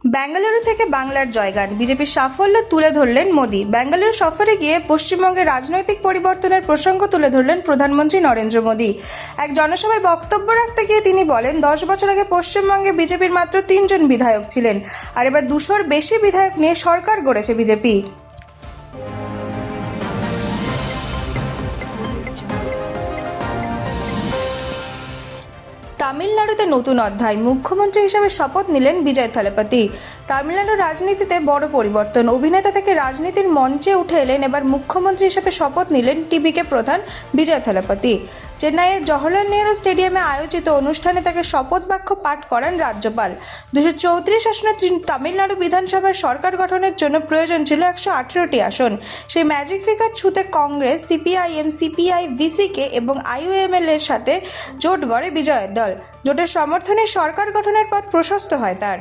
বেঙ্গালুরু থেকে বাংলার জয়গান, বিজেপির সাফল্য তুলে ধরলেন মোদি। বেঙ্গালুরু সফরে গিয়ে পশ্চিমবঙ্গের রাজনৈতিক পরিবর্তনের প্রসঙ্গ তুলে ধরলেন প্রধানমন্ত্রী নরেন্দ্র মোদি। এক জনসভায় বক্তব্য রাখতে গিয়ে তিনি বলেন, 10 বছর আগে পশ্চিমবঙ্গে বিজেপির মাত্র 3 জন বিধায়ক ছিলেন, আর এবার 200-র বেশি বিধায়ক নিয়ে সরকার গড়েছে বিজেপি। তামিলনাড়ুতে নতুন অধ্যায়, মুখ্যমন্ত্রী হিসেবে শপথ নিলেন বিজয় থালাপতি। তামিলনাড়ুর রাজনীতিতে বড় পরিবর্তন, অভিনেতা থেকে রাজনীতির মঞ্চে উঠে এলেন, এবার মুখ্যমন্ত্রী হিসেবে শপথ নিলেন টিবিকে প্রধান বিজয় থালাপতি। চেন্নাইয়ের জওহরলাল নেহরু স্টেডিয়ামে আয়োজিত অনুষ্ঠানে তাকে শপথ বাক্য পাঠ করান রাজ্যপাল। 234 আসনে তামিলনাড়ু বিধানসভার সরকার গঠনের জন্য প্রয়োজন ছিল 118টি আসন। সেই ম্যাজিক ফিগার ছুঁতে কংগ্রেস, সিপিআইএম, সিপিআই, ভিসিকে এবং আইইউএমএল এর সাথে জোট গড়ে বিজয়ের দল। জোটের সমর্থনে সরকার গঠনের পথ প্রশস্ত হয় তার।